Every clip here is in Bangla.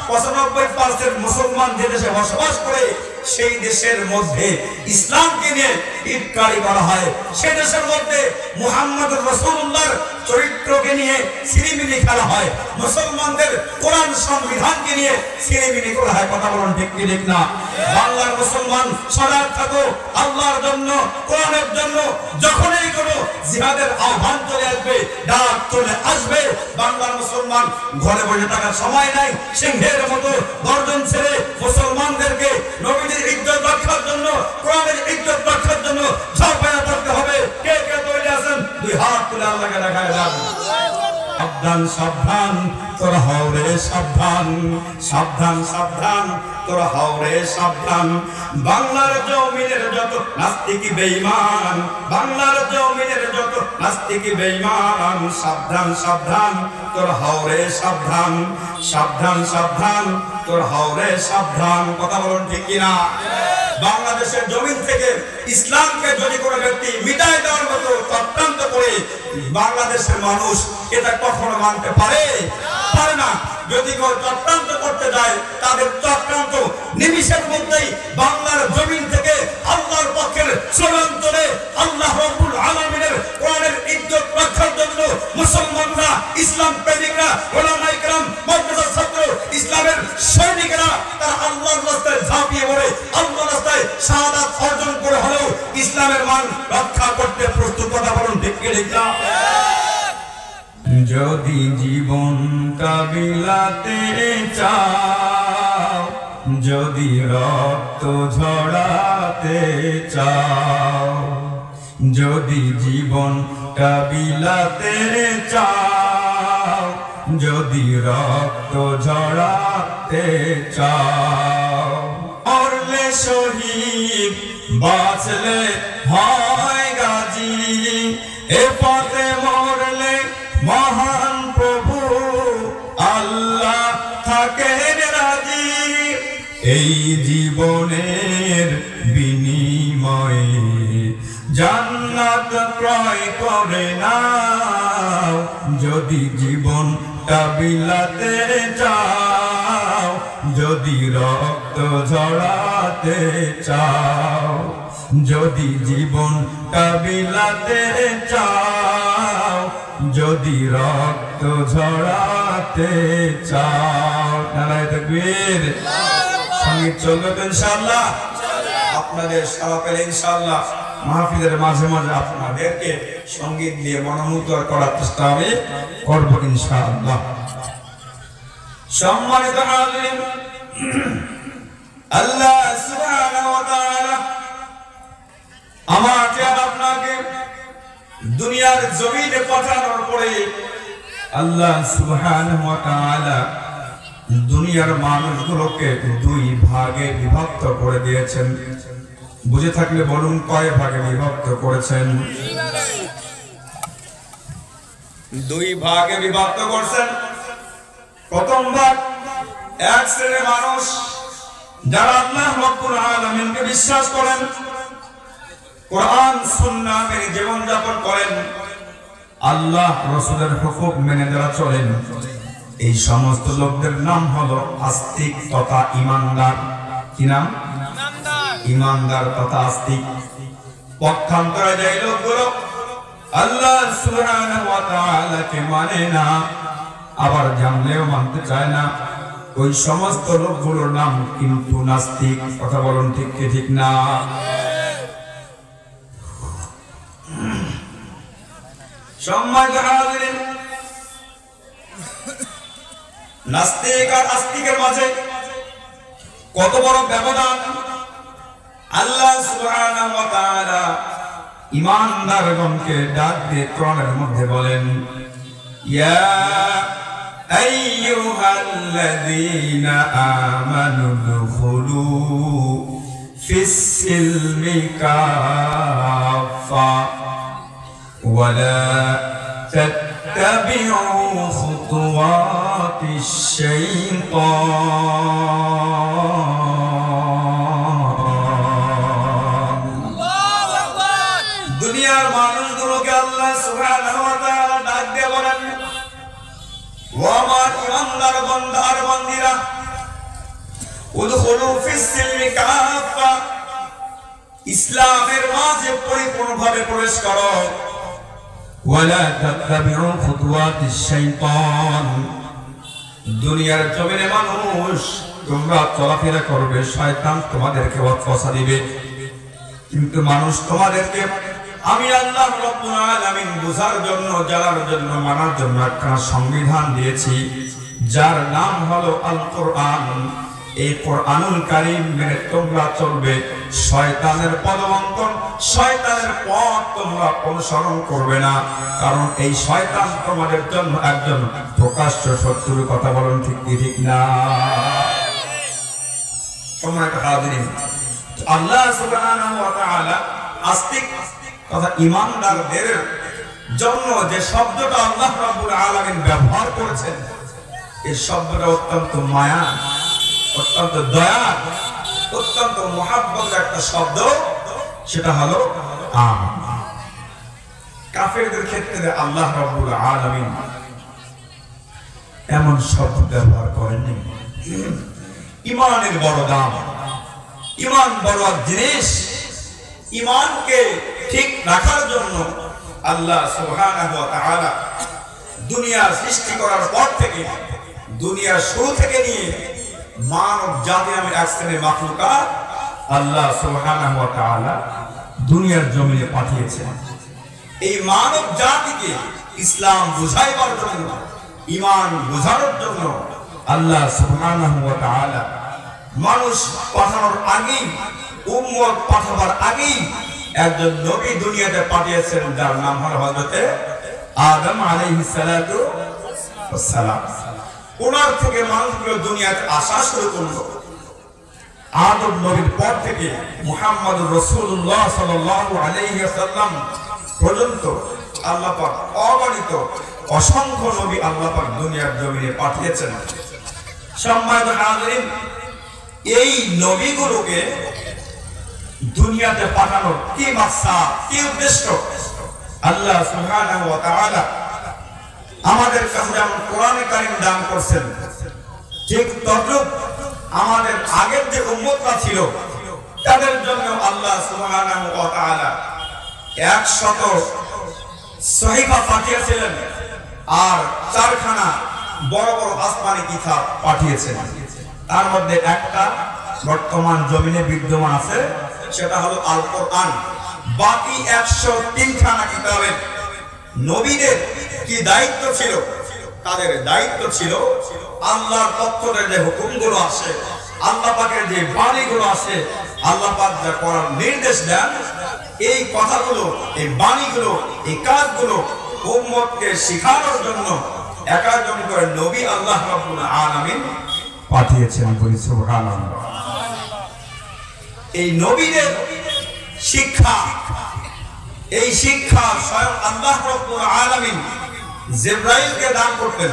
95% মুসলমান যে দেশে বসবাস করে সেই দেশের মধ্যে ইসলামকে নিয়ে ইফতারি করা হয়, সেই দেশের মধ্যে মুহাম্মদুর রাসূলুল্লাহর চরিত্রকে নিয়ে সিনেমিনি খেলা হয়, মুসলমানদের কোরআন সংবিধানকে নিয়ে সিনেমিনি করা হয়। কথা বলুন ঠিক কি ঠিক না? বাংলার মুসলমান সজাগ থাকো আল্লাহর জন্য, কোরআনের জন্য। যখনই কোনো জিহাদের আহ্বান চলে আসবে, ডাক চলে আসবে, বাংলার মুসলমান ঘরে বসে থাকার সময় নাই। সিংহের মতো গর্জন ছেড়ে মুসলমানদেরকে নবীদের ইজ্জত রক্ষার জন্য, কোরআনের ইজ্জত রক্ষার জন্য ঝাঁপায়া পড়তে হবে। কে কে তৈরি আছেন? দুই হাত তুলে আল্লাহকে দেখায় যান। সাবধান সাবধান তোরা হও রে সাবধান, সাবধান সাবধান তোরা হও রে সাবধান। বাংলার জমিনের যত নাস্তিক বেঈমান, বাংলার জমিনের যত নাস্তিক বেঈমান, সাবধান সাবধান তোরা হও রে সাবধান, সাবধান সাবধান তোরা হও রে সাবধান। কথা বলুন ঠিক কিনা? বাংলাদেশের জমিন থেকে ইসলামকে যদি কোনো ব্যক্তি মিটায় দেওয়ার মতো চক্রান্ত করে বাংলাদেশের মানুষ এটা কখনো মানতে পারে না। যদি কেউ চক্রান্ত করতে যায়, তাদের চক্রান্ত নিমিষের মধ্যেই বাংলার জমিন থেকে আল্লাহর পক্ষের স্লোগান তোলে। আল্লাহ রাব্বুল আলামিনের কোরআনের ইজ্জত রক্ষার জন্য মুসলমানরা, ইসলাম প্রেমিকরা, উলামায়ে কেরাম, মাদ্রাসার ছাত্র, ইসলামের সৈনিকেরা তারা আল্লাহর রাস্তায় ঝাঁপিয়ে পড়ে, আল্লাহর রাস্তায় শাহাদাত অর্জন করে হলেও ইসলামের মান রক্ষা করতে প্রস্তুত। কথা বলুন ঠিক কি ঠিক না? যদি জীবনটা বিলাতে চাও, যদি রক্ত ঝরাতে চাও, যদি জীবনটা বিলাতে চাও, যদি রক্ত ঝরাতে চাও, মরলে শহীদ বাঁচলে হয় গাজী, এ পথে মরলে মহান প্রভু আল্লাহ থাকেন রাজি। এই জীবনের বিনিময়ে জান্নাত ক্রয় করে নাও, যদি জীবনটা বিলাতে চাও, যদি রক্ত ঝরাতে চাও, যদি জীবনটা বিলাতে চাও, যদি রক্ত ঝরাতে চাও। নারায়ে তাকবীর। সঙ্গীত চলবে তো ইনশাআল্লাহ? আপনাদের সারা পেলে ইনশাআল্লাহ মাহফিলের মাঝে মাঝে আপনাদেরকে সঙ্গীত দিয়ে মনোমুগ্ধ করার চেষ্টা আমি করব ইনশাআল্লাহ। সম্মানিত হাজিরিন, আল্লাহ সুবহানাহু ওয়া তাআলা আমাকে আর আপনাকে দুনিয়ার জমিনে পাঠানোর পরে আল্লাহ সুবহানাহু ওয়া তাআলা দুনিয়ার মানুষগুলোকে দুই ভাগে বিভক্ত করে দিয়েছেন। বুঝে থাকলে বলুন কয় ভাগে বিভক্ত করেছেন? দুই ভাগে বিভক্ত করেছেন। প্রথম ভাগ এক শ্রেণীর মানুষ যারা আল্লাহ রাব্বুল আলামিনকে বিশ্বাস করেন, কোরআন সুন্নাহ মেনে জীবন যাপন করেন, আল্লাহ রাসূলের হুকুম মেনে যারা চলেন, এই সমস্ত লোকদের নাম হলো আস্তিক তথা ঈমানদার। কি নাম? ঈমানদার তথা আস্তিক। পক্ষান্তরে যে লোকগুলো আল্লাহ সুবহানাহু ওয়া তাআলাকে মানে না, আবার জানলেও মানতে চায় না, ওই সমস্ত লোকগুলোর নাম কিন্তু নাস্তিক। কথা বলুন ঠিক কি ঠিক না? সম্মানিত হাজিরিন, নাস্তিক আর আস্তিকের মাঝে কত বড় ব্যবধান! আল্লাহ সুবহানাহু ওয়া তাআলা ঈমানদারগণকে ডাক দিয়ে কোরআনের মধ্যে বলেন, ইয়া আইয়ুহাল্লাযীনা আমানু দুখুলু ফিস সিলমি কাফা ওয়া লা تتبعوا خطوات الشيطان। দুনিয়ার মানুষগুলোকে আল্লাহ সুবহানাহু ওয়া তাআলা ডাক দিয়ে বলেন, ও আমার ইমানদার বান্দা আর বান্দীরা, উদখুলু ফিস সিলমি কাফা, ইসলামের মাঝে পরিপূর্ণভাবে প্রবেশ করো। ওয়ালা তাত্তাবিউ খুতুওয়াতিশ শাইতান, দুনিয়ার জমিনে মানুষ তোমরা চলাফেরা করবে, শয়তান তোমাদেরকে ওয়াসওয়াসা দিবে, কিন্তু মানুষ তোমাদেরকে আমি আল্লাহ রাব্বুল আলামিন বুঝার জন্য, জানার জন্য, মানার জন্য একটা সংবিধান দিয়েছি, যার নাম হলো আল কোরআন। এই কোরআনুল কারীম মেনে তোমরা চলবে, শয়তানের পদবন্তন, শয়তানের পথ তোমরা অনুসরণ করবে না, কারণ এই শয়তান তোমাদের জন্য একজন প্রকাশ্য শত্রুর। কথা বলুন ঠিক কি ঠিক না? আল্লাহ সুবহানাহু ওয়া তাআলা আস্তিক তথা ঈমানদারদের জন্য যে শব্দটা আল্লাহ রাব্বুল আলামিন ব্যবহার করেছেন, এই শব্দটা অত্যন্ত মায়া, অত্যন্ত দয়া, অত্যন্ত মুহাব্বতের একটা শব্দ, সেটা হলো আমান। কাফেরদের ক্ষেত্রে আল্লাহ রাব্বুল আলামিন এমন শব্দ ব্যবহার করেননি। ঈমানের বড় দাম, ঈমান বড় জিনিস। ঈমানকে ঠিক রাখার জন্য আল্লাহ সুবহানাহু ওয়া তাআলা দুনিয়া সৃষ্টি করার পর থেকে, দুনিয়ার শুরু থেকে নিয়ে মানব জাতি নামে এক শ্রেণীর মাখলুকাত আল্লাহ সুবহানাহু ওয়া তাআলা দুনিয়ার জমিনে পাঠিয়েছেন। এই মানব জাতিকে ইসলাম বুঝাইবার জন্য, ঈমান বুঝানোর জন্য আল্লাহ সুবহানাহু ওয়া তাআলা মানুষ পাঠানোর আগেই, উম্মত পাঠাবার আগেই একজন নবী দুনিয়াতে পাঠিয়েছেন, যার নাম হলো হযরতে আদম আলাইহিস সালাতু ওয়াস সালাম। ওনার থেকে মানুষগুলো দুনিয়াতে আসা শুরু করলো। আদম নবীর পর থেকে মুহাম্মদুর রাসূলুল্লাহ সাল্লাল্লাহু আলাইহি ওয়াসাল্লাম পর্যন্ত আল্লাহ পাক অগণিত অসংখ্য নবী আল্লাহ পাক দুনিয়ার জমিনে পাঠিয়েছেন। সম্মানিত হাজিরিন, এই নবীগুলোকে দুনিয়াতে পাঠানোর কি মাকসাদ, কি উদ্দেশ্য? আল্লাহ সুবহানাহু ওয়া তাআলা আমাদের কাছে যেমন কোরআনে কারীম দান করছেন, ঠিক তদ্রূপ আমাদের আগের যে উম্মতরা ছিল তাদের জন্য আল্লাহ সুবহানাহু ওয়া তাআলা 100 সহিফা পাঠিয়েছিলেন, আর 4খানা বড় বড় আসমানি কিতাব পাঠিয়েছেন। তার মধ্যে একটা বর্তমান জমিনে বিদ্যমান আছে, সেটা হলো আল কোরআন। বাকি 103খানা কিতাবের নবীদের কি দায়িত্ব ছিল? তাদের দায়িত্ব ছিল আল্লাহর পক্ষ থেকে যে হুকুমগুলো আসে, আল্লাহ পাকের যে বাণীগুলো আসে, আল্লাহ পাক যা করার নির্দেশ দেন, এই কথাগুলো, এই বাণীগুলো, এই কাজগুলো উম্মতকে শিখানোর জন্য একাজন করে নবী আল্লাহ রাব্বুল আলামিন পাঠিয়েছেন। বলি সুবহানাল্লাহ। এই নবীদের শিক্ষা, এই শিক্ষা স্বয়ং আল্লাহ রাব্বুল আলামিন জিবরাইলকে দান করতেন,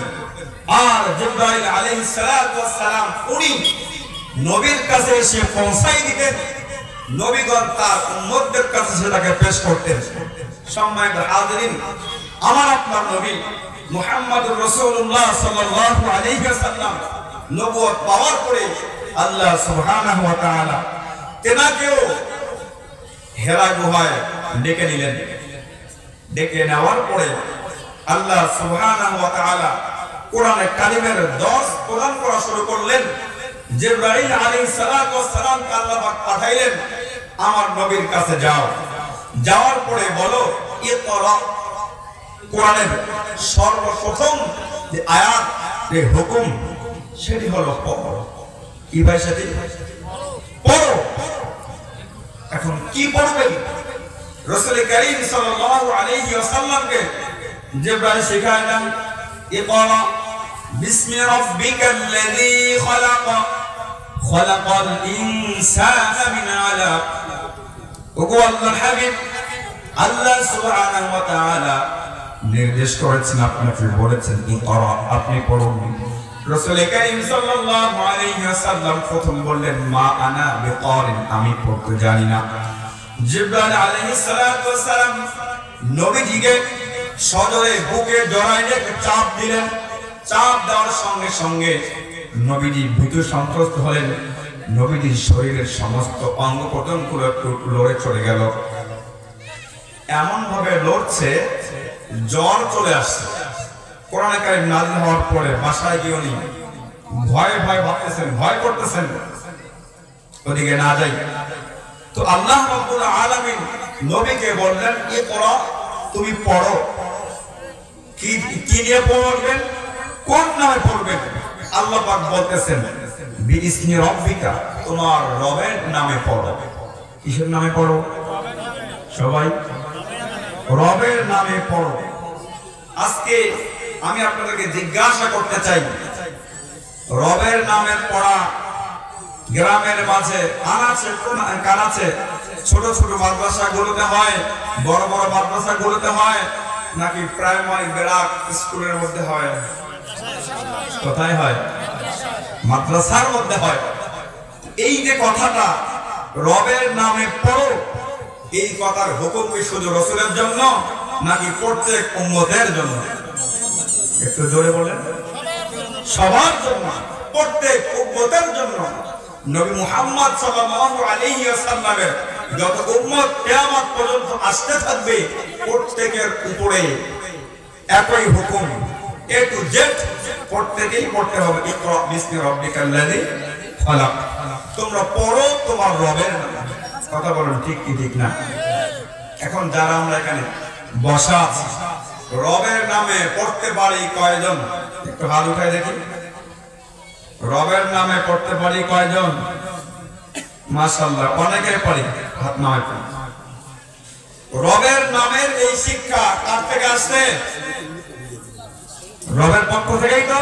আর জিবরাইল আলাইহিস সালাতু ওয়াস সালাম উনি নবীর কাছে এসে পৌঁছাই দিতেন, নবীগণ তার উম্মতদের কাছে সেটাকে পেশ করতেন। সম্মানিত হাজিরিন, আমার আপনার নবী মুহাম্মদুর রাসূলুল্লাহ সাল্লাল্লাহু আলাইহি ওয়াসাল্লাম নবুয়ত পাওয়ার পরে আল্লাহ সুবহানাহু ওয়া তাআলা তেনাকেও হেরা গুহায় ডেকে নিলেন। ডেকে নেওয়ার পরে আল্লাহ সুবহানাহু ওয়া তাআলা কোরআনে কারিমের 10 প্রদান করা শুরু করলেন। জিবরাইল আলাইহিস সালাতু ওয়াস সালাম কে আল্লাহ পাক পাঠাইলেন, আমার নবীর কাছে যাও, যাওয়ার পরে বলো ইকরা। কোরআনের সর্বপ্রথম যে আয়াত, যে হুকুম, সেটি হলো পড়ো। কি ভাই সাথী? পড়ো। এখন কি পড়বেন? রাসূল কারীম সাল্লাল্লাহু আলাইহি ওয়াসাল্লামকে জিবরাইল শিখালেন ইকরা বিসমি রাব্বিকাল্লাযী খলাক খলাকাল ইনসানা মিন আলাক। ওগো আল্লাহর হাবিব, আল্লাহ সুবহানাহু ওয়া তাআলা নির্দেশ করেছেন, আপনাকে বলেছেন ইকরা, আপনি পড়ুন। রাসূল কারীম সাল্লাল্লাহু আলাইহি ওয়াসাল্লাম প্রথম বললেন মা আনা বিকারিন, আমি পড়তে জানি না। জিবরাইল আলাইহিস সালাতু ওয়াস সালাম নবীজিকে সজোরে বুকে জড়ায় রেখে চাপ দিলেন। চাপ দেওয়ার সঙ্গে সঙ্গে নবীজি ভীতু সন্ত্রস্ত হলেন। নবীজির শরীরের সমস্ত অঙ্গ প্রত্যঙ্গগুলো একটু লড়ে চলে গেল, এমন ভাবে লড়ছে জ্বর চলে আসছে। কোরআনে কারীম নাযিল হওয়ার পরে বাসায় গিয়ে উনি ভয় ভয় ভাবতেছেন, ভয় করতেছেন ওদিকে না যাই। তো আল্লাহ রাব্বুল আলামিন নবীকে বললেন, ইকরা, তুমি পড়ো। কি নিয়ে পড়বেন, কোন নামে পড়বেন? আল্লাহ পাক বলতেছেন, বিইসমি রাব্বিকা, তোমার রবের নামে পড়ো। কিসের নামে পড়ো? সবাই রবের নামে পড়ো। আজকে আমি আপনাদেরকে জিজ্ঞাসা করতে চাই, রবের নামে পড়া গ্রামের মাঝে আনাচে কানাচে ছোট ছোট মাদ্রাসাগুলোতে হয়, বড় বড় মাদ্রাসাগুলোতে হয়, নাকি প্রাইমারি ব্লক স্কুলের মধ্যে হয়? কোথায় হয়? মাদ্রাসার মধ্যে হয়। এই যে কথাটা রবের নামে পড়ো, এই কথার হুকুম কি শুধু রাসূলের জন্য নাকি প্রত্যেক উম্মতের জন্য? একটু জোরে বলেন। সবার জন্য, প্রত্যেক উম্মতের জন্য। নবী মুহাম্মদ সাল্লাল্লাহু আলাইহি ওয়াসাল্লামের যত উম্মত কিয়ামত পর্যন্ত আসতে থাকবে, প্রত্যেকের উপরে একই হুকুম, এ টু জেড প্রত্যেকেই পড়তে হবে, ইকরা বিসমি রাব্বিকাল্লাযী খালাক। তোমরা পড়ো তোমার রবের নামে। কথা বলুন, ঠিক কি ঠিক না? এখন যারা আমরা এখানে বসা আছি, রবের নামে পড়তে পারি কয়জন? একটু হাত উঠাই দেখি। রবের নামে পড়তে পারি কয়জন? মাশাআল্লাহ, অনেকে পারি, হাত নামায় পারি। রবের নামের এই শিক্ষা কার থেকে আসছে? রবের পক্ষ থেকেই তো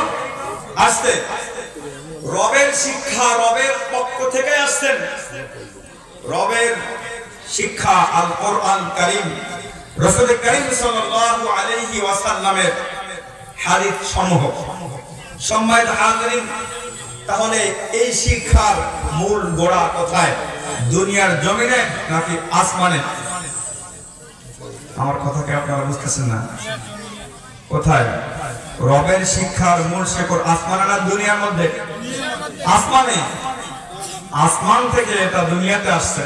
আসছে। রবের শিক্ষা রবের পক্ষ থেকে আসছেন। রবের শিক্ষা আল কোরআন কারীম, রাসূল কারীম সাল্লাল্লাহু আলাইহি ওয়াসাল্লামের হাদিস সমূহ। সম্মানিত হাজিরিন, তাহলে এই শিক্ষার মূল গোড়া কোথায়? দুনিয়ার জমিনে নাকি আসমানে? আমার কথাকে আপনারা বুঝতেছেন না? কোথায়? রবের শিক্ষার মূল শেকড় আসমানে না দুনিয়ার মধ্যে? আসমানে। আসমান থেকে এটা দুনিয়াতে আসছে।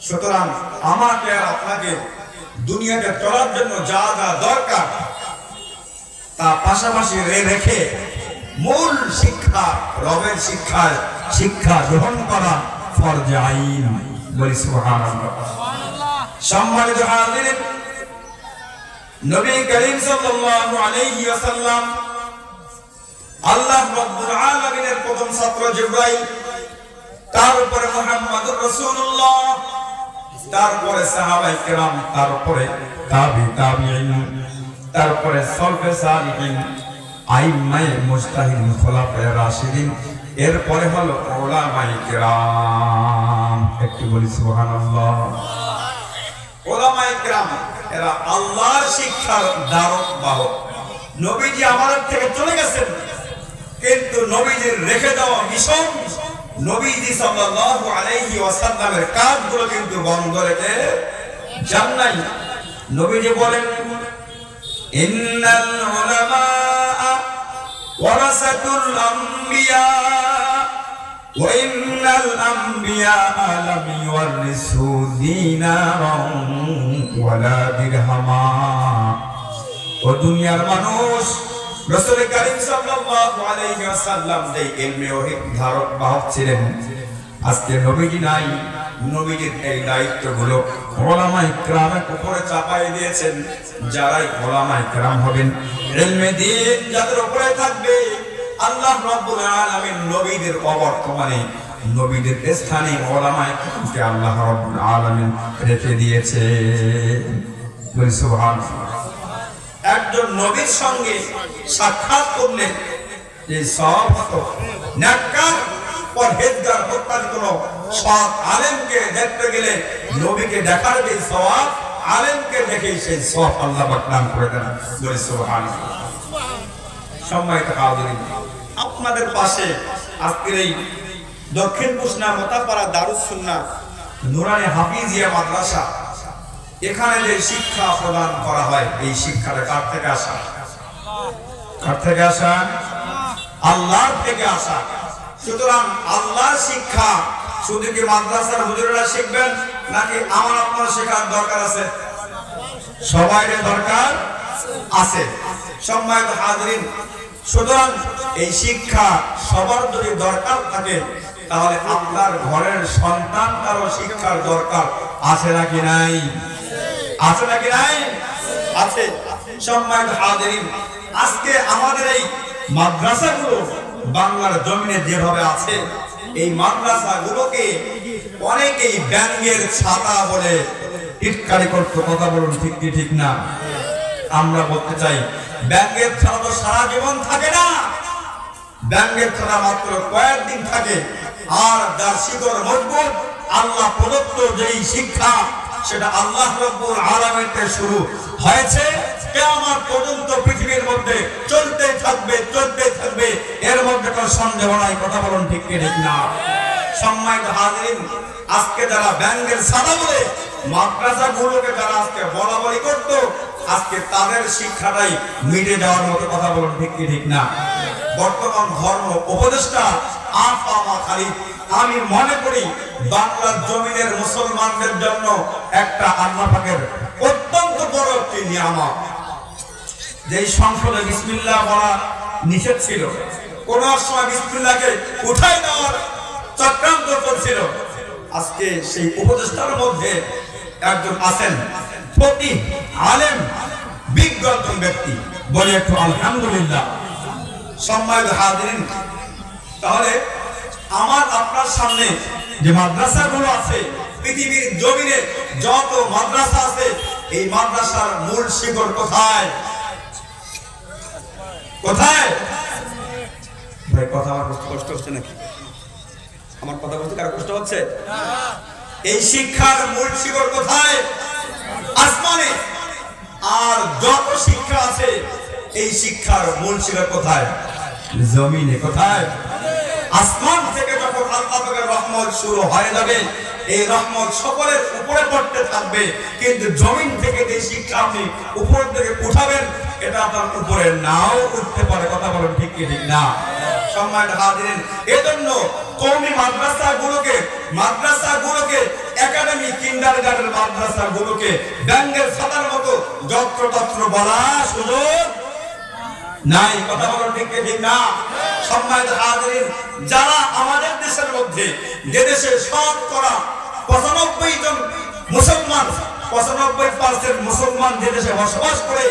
সুতরাং আমাকে আর আপনাকে দুনিয়াতে চলার জন্য যা যা দরকার তা পাশাপাশি রেখে মূল শিক্ষা, রবের শিক্ষা গ্রহণ করা ফরজ আইন। বলি সুবহানাল্লাহ। সম্মানিত হাজিরিন, নবী করিম সাল্লাল্লাহু আলাইহি ওয়াসাল্লাম আল্লাহ রাব্বুল আলামিনের প্রথম ছাত্র জিবরাইল, তারপরে মুহাম্মদুর রাসূলুল্লাহ, তারপরে সাহাবায়ে কেরাম, তারপরে তাবিঈন, তারপরে সালফে সালিহিন, আইম্মায়ে মুজতাহিদিন, খোলাফায়ে রাশিদিন, এরপরে হলো উলামায়ে কেরাম। একটু বলি সুবহানাল্লাহ। উলামায়ে কেরাম এরা আল্লাহর শিক্ষার ধারক বাহক। নবীজি আমাদের থেকে চলে গেছেন, কিন্তু নবীজির রেখে দেওয়া মিশন, নবীজি সাল্লাল্লাহু আলাইহি ওয়াসাল্লামের কাজগুলো কিন্তু বন্ধ রেখে যান নাই। নবীজি বলেন, ইন্নাল উলামা ওয়ারাসাতুল আমবিয়া ওয়া ইন্নাল আমবিয়া লাম ইউরিসু দীনারান ওয়ালা দিরহামা। ও দুনিয়ার মানুষ, রাসূল কারীম সাল্লাল্লাহু আলাইহি ওয়াসাল্লাম যে ইলমে ওহীর ধারক বাহক ছিলেন, আজকে নবীজি নাই। নবীজির এই দায়িত্বগুলো উলামায়ে কেরামের উপরে চাপাই দিয়েছেন। যারাই উলামায়ে কেরাম হবেন, ইলমে দ্বীন যাদের উপরে থাকবে, আল্লাহ রাব্বুল আলামিন নবীদের অবর্তমানে নবীদের স্থানে উলামায়ে কেরামকে আল্লাহ রাব্বুল আলামিন রেখে দিয়েছে। বলি সুবহানাল্লাহ। একজন নবীর সঙ্গে সাক্ষাৎ করলে এই সওয়াব হতো। নেককার পরহেজগার হত্যার কোন সৎ আলেমকে দেখতে গেলে নবীকে দেখার যে সওয়াব, আলেমকে দেখে সেই সওয়াব আল্লাহ পাক দান করে দেন। বলি সুবহানাল্লাহ। সম্মানিত হাজিরিন, আপনাদের পাশে আজকের এই দক্ষিণ কুষ্ণা মোতাপাড়া দারুস সুন্নাহ নুরানি হাফিজিয়া মাদ্রাসা, এখানে যে শিক্ষা প্রদান করা হয়, এই শিক্ষাটা কার থেকে আসা? কার থেকে আসা? আল্লাহর থেকে আসা। সুতরাং আল্লাহর শিক্ষা শুধু কি মাদ্রাসার হুজুরেরা শিখবেন নাকি আমার আপনার শেখার দরকার আছে? সবাইরে দরকার আছে। সম্মানিত হাজিরিন, সুতরাং এই শিক্ষা সবার যদি দরকার থাকে তাহলে আপনার ঘরের সন্তানটারও শিক্ষার দরকার আছে নাকি নাই? আছে নাকি নাই? আছে। সম্মানিত হাজিরিন, আজকে আমাদের এই মাদ্রাসাগুলো বাংলার জমিনে যেভাবে আছে, এই মাদ্রাসাগুলোকে অনেকেই ব্যঙ্গের ছাতা বলে টিটকারি করত। কথা বলুন ঠিক কি ঠিক না? আমরা বলতে চাই ব্যঙ্গের ছাতা তো সারা জীবন থাকে না, ব্যঙ্গের ছাতা মাত্র কয়েকদিন থাকে। আর যার শিকড় মজবুত আল্লাহ প্রদত্ত যেই শিক্ষা, সেটা আল্লাহ রাব্বুল আলামিন থেকে শুরু হয়েছে, কিয়ামত পর্যন্ত পৃথিবীর মধ্যে চলতে থাকবে, চলতে থাকবে, এর মধ্যে কোনো সন্দেহ নাই। কথা বলুন ঠিক কি ঠিক না? সম্মানিত হাজিরিন, আজকে যারা ব্যঙ্গের ছাতা বলে মাদ্রাসাগুলোকে যারা আজকে বলাবলি করতো, আজকে তাদের শিক্ষাটাই মিটে যাওয়ার মতো। কথা বলুন ঠিক কি ঠিক না? বর্তমান ধর্ম উপদেষ্টা আফামা খালিদ, আমি মনে করি বাংলার জমিনের মুসলমানদের জন্য একটা আল্লাহ পাকের অত্যন্ত বড় একটি নিয়ামত। যেই সংসদে বিসমিল্লাহ বলা নিষেধ ছিল, কোন সময় বিসমিল্লাহকে উঠাই দেওয়ার চক্রান্ত করছিল, আজকে সেই উপদেষ্টার মধ্যে একজন আছেন ফকিহ, আলেম, বিজ্ঞ একজন ব্যক্তি। বলে একটু আলহামদুলিল্লাহ। সম্মানিত হাজিরিন, তাহলে আমার আপনার সামনে যে মাদ্রাসাগুলো আছে, পৃথিবীর জমিনে যত মাদ্রাসা আছে, এই মাদ্রাসার মূল শিকড় কোথায়? কোথায়? ভাই কথা আমার কষ্ট হচ্ছে নাকি? আমার কথা বলতে কারো কষ্ট হচ্ছে? এই শিক্ষার মূল শিকড় কোথায়? আসমানে। আর যত শিক্ষা আছে, এই শিক্ষার মূল শিকড় কোথায়? জমিনে। কোথায়? আসমান থেকে যখন আল্লাহ পাকের রহমত শুরু হয়ে যাবে, এই রহমত সকলের উপরে পড়তে থাকবে, কিন্তু জমিন থেকে যে শিক্ষা আপনি উপর থেকে উঠাবেন, এটা আপনার উপরে নাও উঠতে পারে। কথা বলেন ঠিক কি ঠিক না? সম্মানিত হাজিরিন, এজন্য কওমি মাদ্রাসাগুলোকে একাডেমি, কিন্ডারগার্টেন মাদ্রাসাগুলোকে ব্যঙ্গের ছাতার মতো যত্রতত্র বলা সুযোগ নাই। কথা বলেন ঠিক কি ঠিক না? সম্মানিত হাজিরিন, যারা আমাদের দেশের মধ্যে, যে দেশে শতকরা 95 জন মুসলমান, 95% মুসলমান যে দেশে বসবাস করে,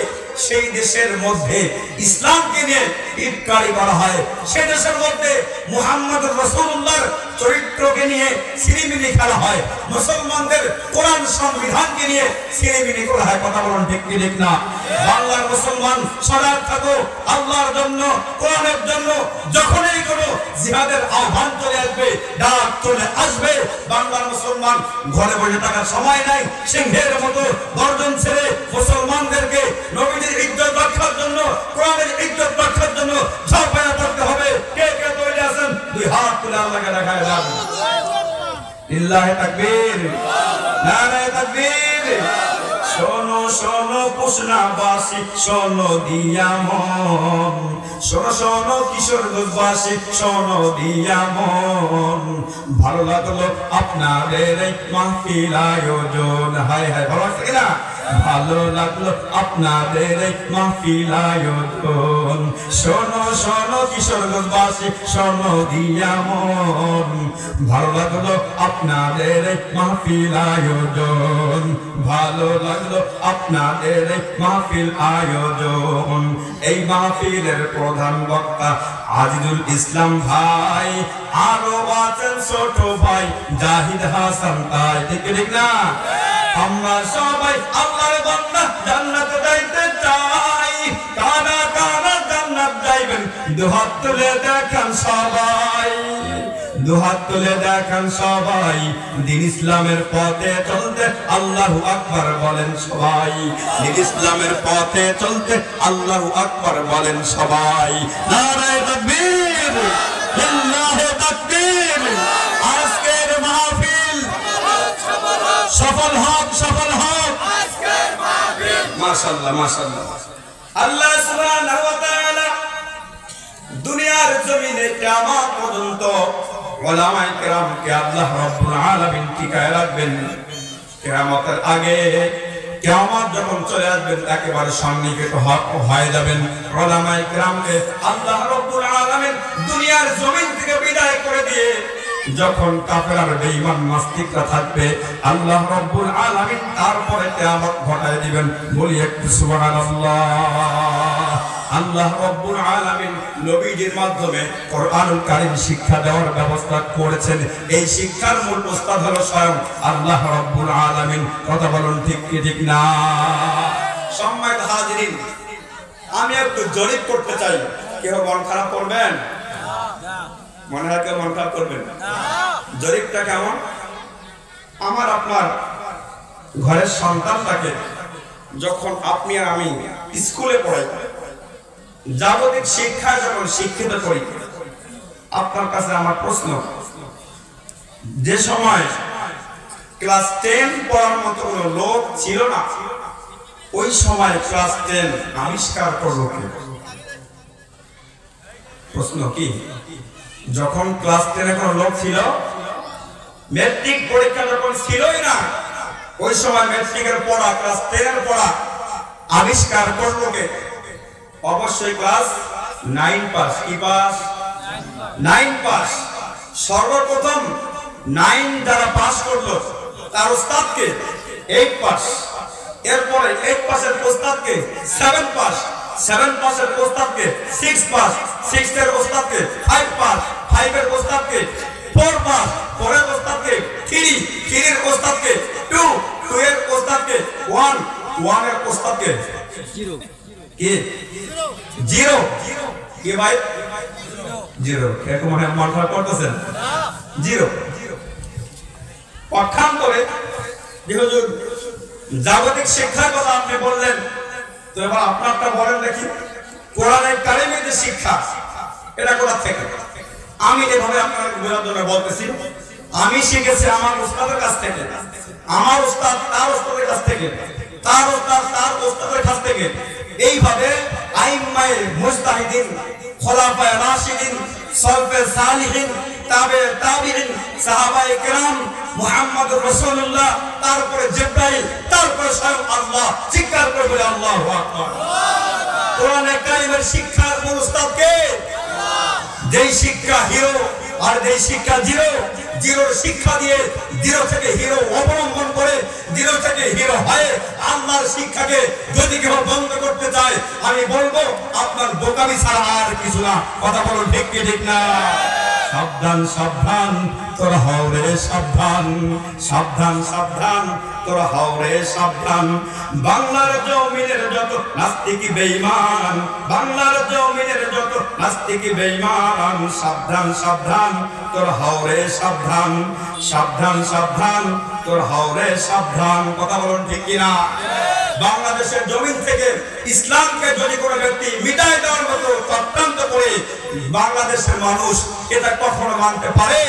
সেই দেশের মধ্যে ইসলামকে নিয়ে টিটকারি করা হয়। সেই দেশের মধ্যে মুহাম্মদুর রাসূলুল্লাহর চরিত্রকে নিয়ে ছিনিমিনি খেলা হয়, মুসলমানদের কোরআন সংবিধানকে নিয়ে ছিনিমিনি করা হয়। কথা বলুন ঠিক কি ঠিক না? বাংলার মুসলমান সজাগ থাকো আল্লাহর জন্য, কোরআনের জন্য। যখনই কোনো জিহাদের আহ্বান চলে আসবে, ডাক চলে আসবে, বাংলার মুসলমান ঘরে বসে থাকার সময় নাই। সিংহের মতো গর্জন ছেড়ে মুসলমানদেরকে নবীদের ইজ্জত রক্ষার জন্য, কোরআনের ইজ্জত রক্ষার জন্য ঝাঁপায়া পড়তে হবে। কে কে তৈরি আছেন? দুই হাত তুলে আল্লাহকে দেখায় যান। লিল্লাহি তাকবীর, নারায়ে তাকবীর। শোনো শোনো কুশনাবাসী, শোনো দিয়া মন, শোনো শোনো কিশোরগঞ্জবাসী, শোনো দিয়া মন। ভালো লাগলো আপনাদের এই মাহফিল আয়োজন। হায় হায়, ভালো লাগছে কিনা? ভালো লাগলো আপনাদের এই মাহফিল আয়োজন। শোনো শোনো কিশোরগঞ্জবাসী, শোনো দিয়া মন। ভালো লাগলো আপনাদের এই মাহফিল আয়োজন। ভালো লাগলো আপনাদের এই মাহফিল আয়োজন। এই মাহফিলের প্রধান বক্তা আজিজুল ইসলাম ভাই, আরো আছেন ছোট ভাই জাহিদ হাসান তাই। ঠিক ঠিক না? আমরা সবাই আল্লাহর বান্দা, জান্নাতে যাইতে চাই। কারা কারা জান্নাত যাইবেন? দুহাত তুলে দেখান সবাই, দুহাত তুলে দেখান সবাই। দিন ইসলামের পথে চলতে আল্লাহু আকবার বলেন সবাই। দিন ইসলামের পথে চলতে আল্লাহু আকবার বলেন সবাই। নারায়ে তাকবীর, লিল্লাহি তাকবীর। আজকের মাহফিল সফল হোক, সফল হোক আজকের মাহফিল। মাশাআল্লাহ, মাশাআল্লাহ। আল্লাহ সুবহানাহু ওয়া তাআলা দুনিয়ার জমিনে কিয়ামত পর্যন্ত উলামায়ে কেরামকে আল্লাহ রাব্বুল আলামিন টিকায় রাখবেন। কিয়ামতের আগে কিয়ামত যখন চলে আসবেন একেবারে সন্নিহিত হয়ে যাবেন, উলামায়ে কেরামকে আল্লাহ রাব্বুল আলামিন দুনিয়ার জমিন থেকে বিদায় করে দিয়ে যখন কাফের আর বেঈমান নাস্তিকরা থাকবে আল্লাহ রাব্বুল আলামিন তারপরে কিয়ামত ঘটায় দিবেন। বলি একটু সুবহানাল্লাহ। আল্লাহ রাব্বুল আলামিন নবীজির মাধ্যমে কোরআনুল কারীম শিক্ষা দেওয়ার ব্যবস্থা করেছেন। এই শিক্ষার মূল উস্তাদ হলো স্বয়ং আল্লাহ রাব্বুল আলামিন। কথা বলুন ঠিক কি ঠিক না? সম্মানিত হাজিরিন, আমি একটু জরিপ করতে চাই। কেউ মন খারাপ করবেন? মনে হয় কেউ মন খারাপ করবেন না। জরিপটা কেমন? আমার আপনার ঘরের সন্তানটাকে যখন আপনি আর আমি স্কুলে পড়াই, জাগতিক শিক্ষায় যখন শিক্ষিত করি, আপনার কাছে আমার প্রশ্ন, যে সময় ক্লাস 10 পড়ার মতো কোনো লোক ছিল না, ওই সময় ক্লাস 10 আবিষ্কার করলো কে? প্রশ্ন কি? যখন ক্লাস 10 কোনো লোক ছিল, ম্যাট্রিক পরীক্ষা যখন ছিলই না, ওই সময় ম্যাট্রিকের পড়া, ক্লাস 10 এর পড়া আবিষ্কার করলো কে? অবশ্যই ক্লাস 9 পাস। কি পাস? 9 পাস। সর্বপ্রথম 9 যারা পাস করলো তার ওস্তাদকে 8 পাস। এরপরে 8 পাসের ওস্তাদকে 7 পাস। 7 পাসের ওস্তাদকে 6 পাস। 6 এর ওস্তাদকে 5 পাস। 5 এর ওস্তাদকে 4 পাস। 4 এর ওস্তাদকে 3। 3 এর ওস্তাদকে 2। 2 এর ওস্তাদকে 1। 1 এর ওস্তাদকে 0। কি? 0। কি ভাই? 0। এরকম মনে মন খারাপ করতেছেন? 0। পক্ষান্তরে যে হুজুর জাগতিক শিক্ষার কথা আপনি বললেন, তো এবার আপনারটা বলেন দেখি, কোরআনে কারিমের যে শিক্ষা, এটা কোথা থেকে? আমি এভাবে আপনাদের বোঝার জন্য বলতেছি, আমি শিখেছি আমার উস্তাদের কাছ থেকে, আমার উস্তাদ তার উস্তাদের কাছ থেকে, তার উস্তাদ তার উস্তাদের কাছ থেকে। এইভাবে আইম্মায়ে মুজতাহিদিন, খোলাফায়ে রাশিদিন, সালফে সালিহিন, তাবে তাবিঈন, সাহাবায়ে কেরাম, মুহাম্মদুর রাসূলুল্লাহ, তারপরে জিবরাইল, তারপরে স্বয়ং আল্লাহ। চিৎকার করে বলে আল্লাহু আকবার। কোরআনে কারিমের শিক্ষার মূল উস্তাদ কে? যেই শিক্ষা হিরো আর যেই শিক্ষা জিরো, জিরোর শিক্ষা দিয়ে জিরো থেকে হিরো অবলম্বন করে, জিরো থেকে হিরো হয়ে আল্লাহর শিক্ষাকে যদি কেউ বন্ধ করতে চায়, আমি বলবো আপনার বোকামি ছাড়া আর কিছু না। কথা বলুন ঠিক কি ঠিক না? সাবধান সাবধান তোরা হও রে সাবধান, সাবধান সাবধান তোরা হও রে সাবধান। বাংলার জমিনের যত নাস্তিক বেঈমান, বাংলার জমিনের যত নাস্তিক বেঈমান, সাবধান সাবধান তোরা হও রে সাবধান, সাবধান সাবধান তোরা হও রে সাবধান। কথা বলুন ঠিক কিনা? বাংলাদেশের জমিন থেকে ইসলামকে যদি কোনো ব্যক্তি মিটায় দেওয়ার মতো চক্রান্ত করে, বাংলাদেশের মানুষ এটা কখনো মানতে পারে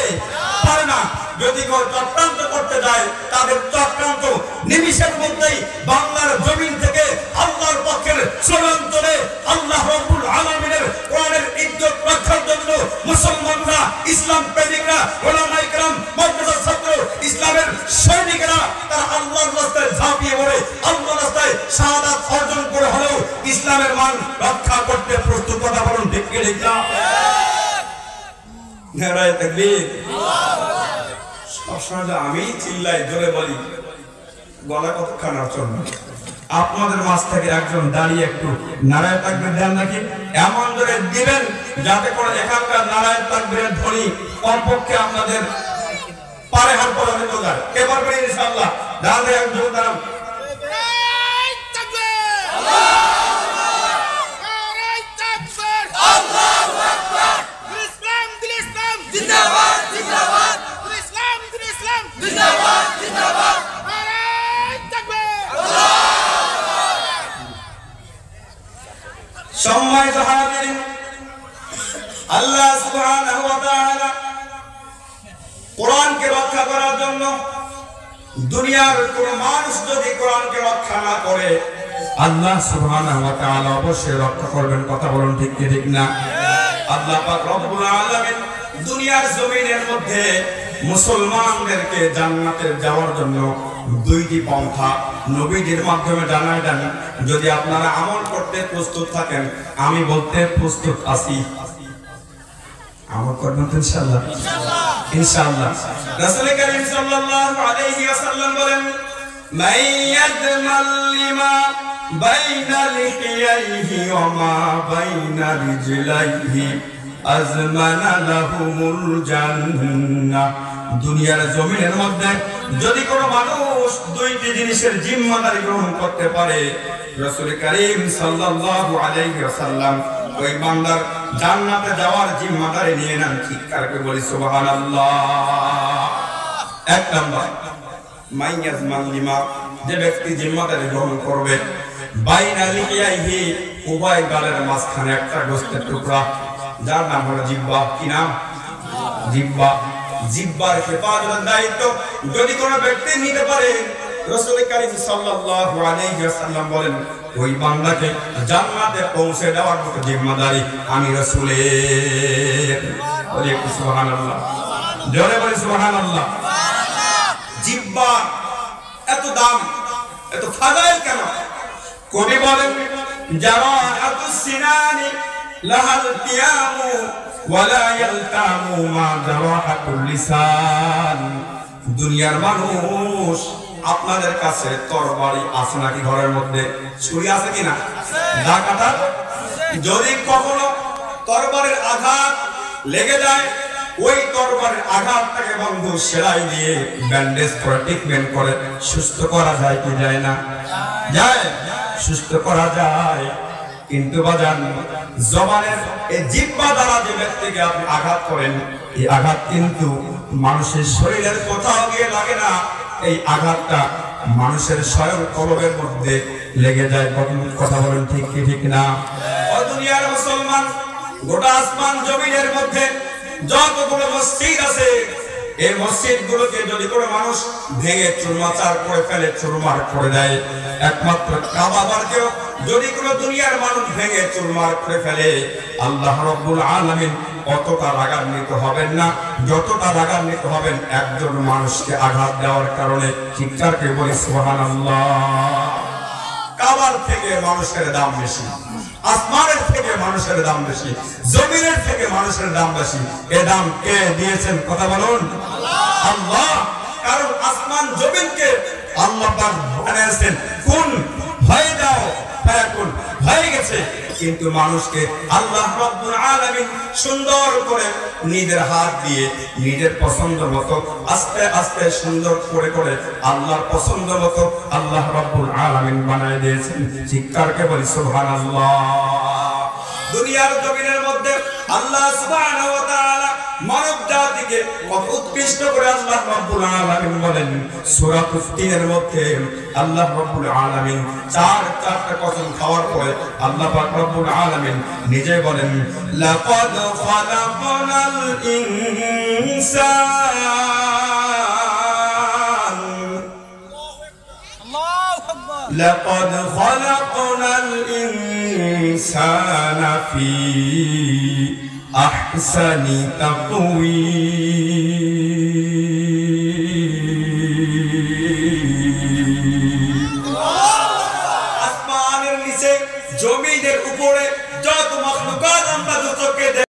না। যদি কেউ চক্রান্ত করতে যায়, তাদের চক্রান্ত নিমিষের মধ্যেই বাংলার জমিন থেকে আল্লাহর পক্ষের স্লোগান তোলে। আল্লাহ রাব্বুল আলামিনের কোরআনের ইজ্জত রক্ষার জন্য মুসলমানরা, ইসলাম প্রেমিকরা, উলামায়ে কেরাম, মাদ্রাসার ছাত্র, ইসলামের সৈনিকেরা তারা আল্লাহর রাস্তায় ঝাঁপিয়ে পড়ে, আল্লাহর রাস্তায় শাহাদাত অর্জন করে হলেও ইসলামের মান রক্ষা করতে প্রস্তুত। কথা বলুন ঠিক কি ঠিক না? নারায়ে তাকবীর। সবসময় আমি চিল্লাই জোরে বলি, গলা কতক্ষণ আচরণ। আপনাদের মাঝ থেকে একজন দাঁড়িয়ে একটু নারায়ে তাকবীর দেন নাকি? এমন জোরে দিবেন যাতে করে এখানকার নারায়ে তাকবীরের ধ্বনি কমপক্ষে আপনাদের পারে হাত পর্যন্ত যায়। কে পারবেন ইনশাআল্লাহ? দাঁড়ান একজন দাঁড়ান। সম্মানিত হাজিরিন, আল্লাহ সুবহানাহু ওয়া তাআলা কোরআনকে রক্ষা করার জন্য, দুনিয়ার কোন মানুষ যদি কোরআনকে রক্ষা না করে, আল্লাহ সুবহানাহু ওয়া তাআলা অবশ্যই রক্ষা করবেন। কথা বলুন ঠিক কি ঠিক না? আল্লাহ পাক রব্বুল আলামিন দুনিয়ার জমিনের মধ্যে মুসলমানদেরকে জান্নাতে যাওয়ার জন্য দুইটি পন্থা নবীজির মাধ্যমে জানায় দেন। যদি আপনারা আমল করতে প্রস্তুত থাকেন, আমি বলতে প্রস্তুত আছি। আমল করবেন তো ইনশাআল্লাহ? ইনশাআল্লাহ। রাসূল কারীম সাল্লাল্লাহু আলাইহি ওয়াসাল্লাম বলেন, মান ইয়াদমাল লিমা বাইনা লিহিয়াইহি ওয়া মা বাইনা রিজলাইহি আজমানা লাহুমুল জান্নাহ। দুনিয়ার জমিনের মধ্যে যদি কোনো মানুষ দুইটি জিনিসের জিম্মাদারি গ্রহণ করতে পারে, রাসূল কারীম সাল্লাল্লাহু আলাইহি ওয়াসাল্লাম ওই বান্দার জান্নাতে যাওয়ার জিম্মাদারি নিয়ে নেন। চিৎকার করে বলি সুবহানাল্লাহ। এক নাম্বার, মাইয়াজমান লিমা, যে ব্যক্তি জিম্মাদারি গ্রহণ করবে বাইনা লিহিয়াইহি, উভয় গালের মাঝখানে একটা গোশতের টুকরা, যার নাম হলো জিহ্বা। কি নাম? জিহ্বা। জিহ্বার হেফাজতের দায়িত্ব যদি কোনো ব্যক্তি নিতে পারে, রাসূল কারীম সাল্লাল্লাহু আলাইহি ওয়াসাল্লাম বলেন, ওই বান্দাকে জান্নাতে পৌঁছে দেওয়ার মতো জিম্মাদারি আমি রাসূলের। বলি সুবহানাল্লাহ, জোরে বলি সুবহানাল্লাহ। জিহ্বা এত দাম, এত ফাদাইল কেন? কবি বলেন, জারাহাতুস সিনানি লাহাল কিয়ামু ওয়ালা ইয়ালতামু মা জারাহাতুল লিসান। দুনিয়ার মানুষ, আপনাদের কাছে তরবারি আছে নাকি? ঘরের মধ্যে ছুরি আছে কিনা? দা কাটা। যদি কখনো তরবারির আঘাত লেগে যায়, ওই তরবারির আঘাতটাকে বন্ধু সেলাই দিয়ে ব্যান্ডেজ করে ট্রিটমেন্ট করে সুস্থ করা যায় কি যায় না? যায়, সুস্থ করা যায়। কিন্তু বাজান, জবানের এই জিহ্বা দ্বারা যে ব্যক্তিকে আপনি আঘাত করেন, এই আঘাত কিন্তু মানুষের শরীরের কোথাও গিয়ে লাগে না। এই আঘাতটা মানুষের স্বয়ং কলবের মধ্যে লেগে যায়। কথা বলেন ঠিক কি ঠিক না? ও দুনিয়ার মুসলমান, গোটা আসমান জমিনের মধ্যে যতগুলো মসজিদ আছে, এই মসজিদগুলোকে যদি কোনো মানুষ ভেঙে চুরমাচার করে ফেলে, চুরমার করে দেয়, একমাত্র কাবা ঘরকেও যদি কোনো দুনিয়ার মানুষ ভেঙে চুরমার করে ফেলে, আল্লাহ রাব্বুল আলামিন অতটা রাগান্বিত হবেন না যতটা রাগান্বিত হবেন একজন মানুষকে আঘাত দেওয়ার কারণে। চিৎকার করে বলি সুবহানাল্লাহ। কাবার থেকে মানুষের দাম বেশি, আসমানের থেকে মানুষের দাম বেশি, জমিনের থেকে মানুষের দাম বেশি। এ দাম কে দিয়েছেন? কথা বলুন। আল্লাহ। কারণ আসমান জমিনকে আল্লাহ পাক বানিয়েছেন কোন হয়ে যাও ফায়াকুন, হয়ে গেছে। কিন্তু মানুষকে আল্লাহ রাব্বুল আলামিন সুন্দর করে নিজের হাত দিয়ে নিজের পছন্দ মতো আস্তে আস্তে সুন্দর করে করে আল্লাহর পছন্দ মতো আল্লাহ রাব্বুল আলামিন বানায় দিয়েছেন। চিৎকারকে বলি সুবহানাল্লাহ। দুনিয়ার জমিনের মধ্যে আল্লাহ সুবহানাহু ওয়া তাআলা মানব জাতিকে কত উৎকৃষ্ট করে আল্লাহ রাব্বুল আলামিন বলেন সূরা তিনের মধ্যে। আল্লাহ রাব্বুল আলামিন চারটা কসম খাওয়ার পরে আল্লাহ পাক রব্বুল আলামিন নিজে বলেন, লাকাদ খালাকনাল ইনসান, আল্লাহু আকবার, লাকাদ খালাকনাল ইনসানা ফি আহসানি তাকওয়িম।